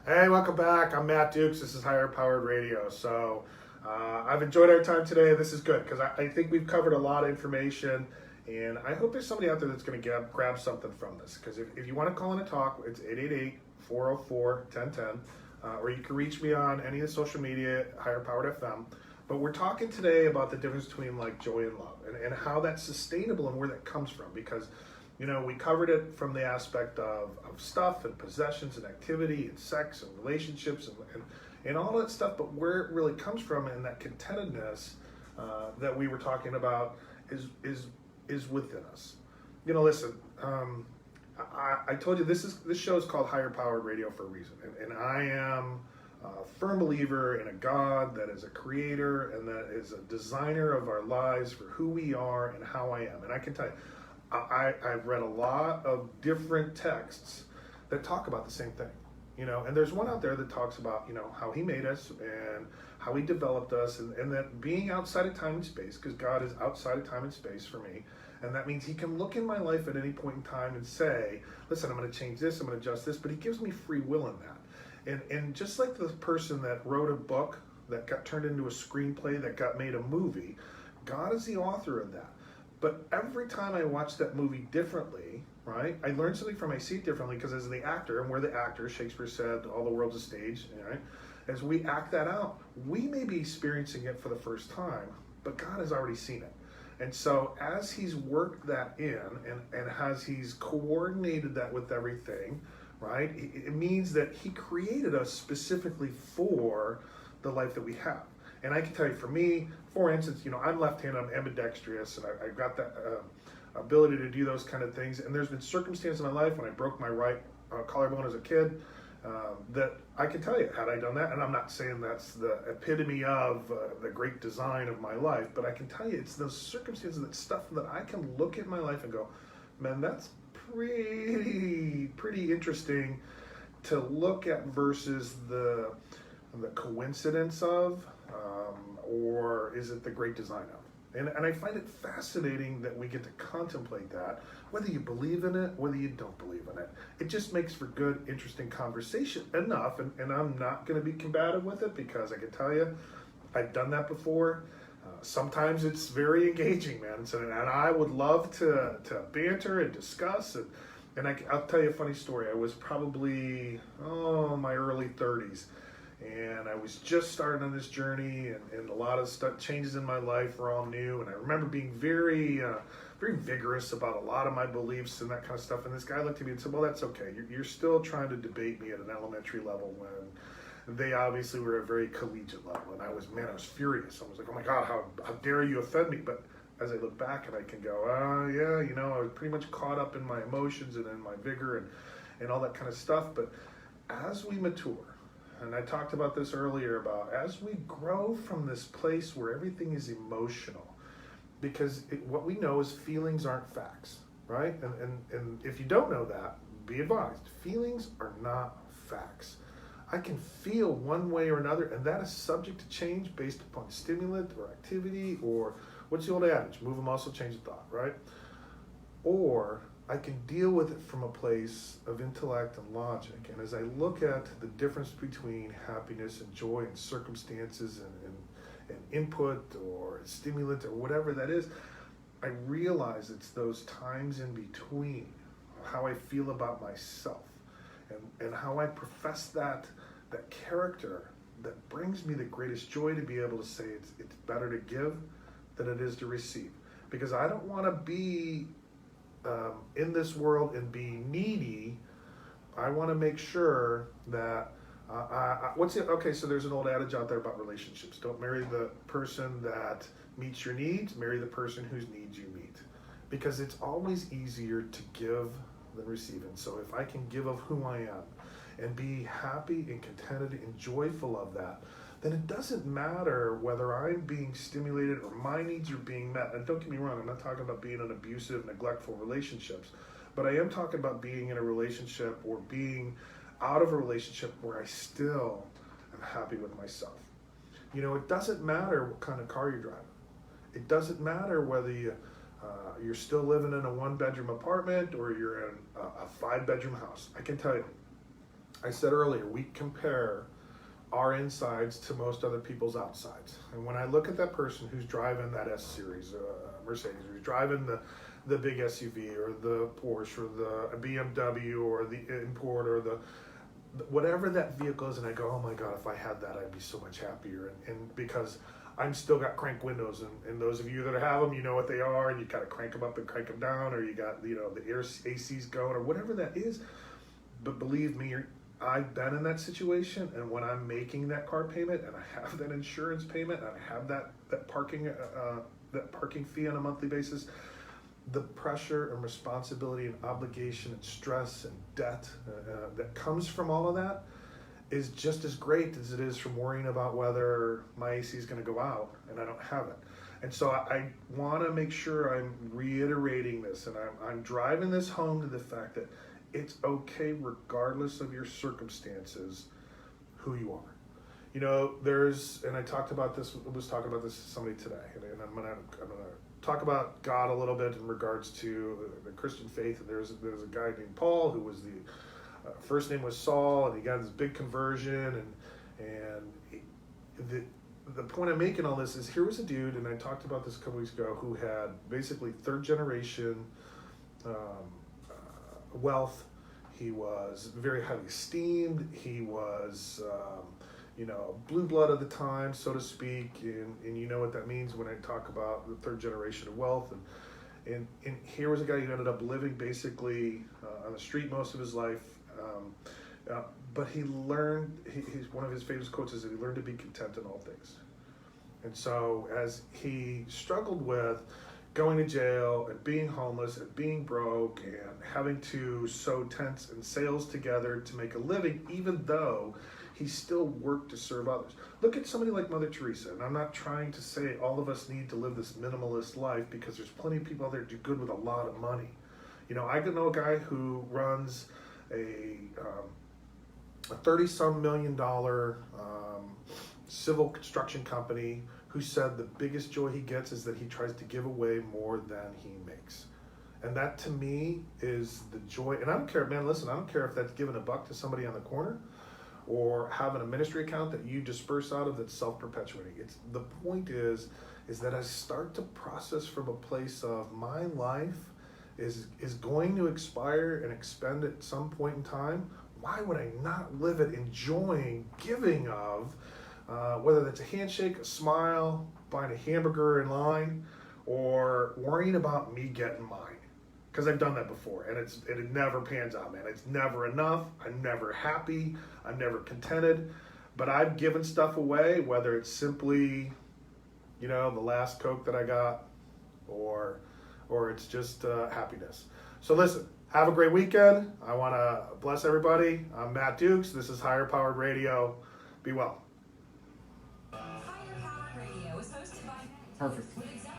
Hey, welcome back. I'm Matt Dukes. This is Higher Powered Radio. I've enjoyed our time today. This is good because I think we've covered a lot of information, and I hope there's somebody out there that's going to grab something from this. Because if you want to call in and talk, it's 888-404-1010, or you can reach me on any of the social media, Higher Powered FM. But we're talking today about the difference between like joy and love, and how that's sustainable and where that comes from. Because we covered it from the aspect of stuff and possessions and activity and sex and relationships and all that stuff, but where it really comes from and that contentedness that we were talking about is within us. Listen, I told you this show is called Higher Powered Radio for a reason, and I am a firm believer in a God that is a creator and that is a designer of our lives for who we are and how I am. And I can tell you, I've read a lot of different texts that talk about the same thing, and there's one out there that talks about, how he made us and how he developed us, and that being outside of time and space, because God is outside of time and space for me, and that means he can look in my life at any point in time and say, listen, I'm going to change this, I'm going to adjust this, but he gives me free will in that. And just like the person that wrote a book that got turned into a screenplay that got made a movie, God is the author of that. But every time I watch that movie differently, right, I learn something from it, I see it differently, because as the actor, and we're the actors, Shakespeare said, all the world's a stage, right? As we act that out, we may be experiencing it for the first time, but God has already seen it. And so as he's worked that in, and as he's coordinated that with everything, right, it means that he created us specifically for the life that we have. And I can tell you, for me, for instance, I'm left-handed, I'm ambidextrous, and I've got that ability to do those kind of things. And there's been circumstances in my life when I broke my right collarbone as a kid that I can tell you, had I done that, and I'm not saying that's the epitome of the great design of my life, but I can tell you it's those circumstances, that stuff that I can look at my life and go, man, that's pretty interesting to look at versus the coincidence of, or is it the great design of? And I find it fascinating that we get to contemplate that, whether you believe in it, whether you don't believe in it. It just makes for good, interesting conversation enough, and I'm not going to be combative with it, because I can tell you, I've done that before. Sometimes it's very engaging, man, and I would love to banter and discuss, and I'll tell you a funny story. I was probably, my early 30s, and I was just starting on this journey, and a lot of stuff, changes in my life were all new, and I remember being very vigorous about a lot of my beliefs and that kind of stuff, and this guy looked at me and said, well, that's okay, you're still trying to debate me at an elementary level when they obviously were at a very collegiate level, and I was furious. I was like, oh my God, how dare you offend me? But as I look back, and I can go, yeah, I was pretty much caught up in my emotions and in my vigor and all that kind of stuff. But as we mature, and I talked about this earlier, about as we grow from this place where everything is emotional, because what we know is feelings aren't facts, right? And if you don't know that, be advised, feelings are not facts. I can feel one way or another, and that is subject to change based upon stimulant or activity, or what's the old adage, move a muscle, change a thought, right? Or I can deal with it from a place of intellect and logic. And as I look at the difference between happiness and joy and circumstances and input or stimulant or whatever that is, I realize it's those times in between, how I feel about myself and how I profess that character that brings me the greatest joy, to be able to say it's better to give than it is to receive. Because I don't want to be in this world and be needy. I want to make sure that okay, so there's an old adage out there about relationships. Don't marry the person that meets your needs, marry the person whose needs you meet. Because it's always easier to give than receive. And so if I can give of who I am and be happy and contented and joyful of that, then it doesn't matter whether I'm being stimulated or my needs are being met. And don't get me wrong, I'm not talking about being in abusive, neglectful relationships, but I am talking about being in a relationship or being out of a relationship where I still am happy with myself. It doesn't matter what kind of car you're driving. It doesn't matter whether you're still living in a one-bedroom apartment or you're in a five-bedroom house. I can tell you, I said earlier, we compare our insides to most other people's outsides. And when I look at that person who's driving that S Series Mercedes, who's driving the big SUV or the Porsche or the BMW or the Import or the whatever that vehicle is, and I go, oh my God, if I had that, I'd be so much happier. And because I'm still got crank windows, and those of you that have them, you know what they are, and you gotta crank them up and crank them down, or you got, you know, the air AC's going, or whatever that is. But believe me, I've been in that situation, and when I'm making that car payment, and I have that insurance payment, and I have that parking fee on a monthly basis, the pressure and responsibility and obligation and stress and debt that comes from all of that is just as great as it is from worrying about whether my AC is going to go out and I don't have it. And so I want to make sure I'm reiterating this, and I'm driving this home to the fact that it's okay regardless of your circumstances, who you are. You know, and I talked about this, was talking about this to somebody today, and I'm gonna talk about God a little bit in regards to the Christian faith. And there's a guy named Paul who was the first name was Saul, and he got this big conversion. The point I'm making all this is, here was a dude, and I talked about this a couple weeks ago, who had basically third generation wealth. He was very highly esteemed. He was blue blood at the time, so to speak, and you know what that means when I talk about the third generation of wealth. And here was a guy who ended up living basically on the street most of his life, but he learned, he's one of his famous quotes is that he learned to be content in all things. And so as he struggled with going to jail and being homeless and being broke and having to sew tents and sails together to make a living, even though he still worked to serve others. Look at somebody like Mother Teresa, and I'm not trying to say all of us need to live this minimalist life, because there's plenty of people out there who do good with a lot of money. You know, I know a guy who runs a $30-some million civil construction company, who said the biggest joy he gets is that he tries to give away more than he makes. And that to me is the joy. And I don't care, man, listen, I don't care if that's giving $1 to somebody on the corner or having a ministry account that you disperse out of that's self-perpetuating. The point is that I start to process from a place of, my life is going to expire and expend at some point in time. Why would I not live it enjoying giving of, whether that's a handshake, a smile, buying a hamburger in line, or worrying about me getting mine? Because I've done that before, and it never pans out, man. It's never enough. I'm never happy. I'm never contented. But I've given stuff away, whether it's simply, the last Coke that I got, or it's just happiness. So listen, have a great weekend. I want to bless everybody. I'm Matt Dukes. This is Higher Powered Radio. Be well. Higher Powered Radio is hosted by Perfect.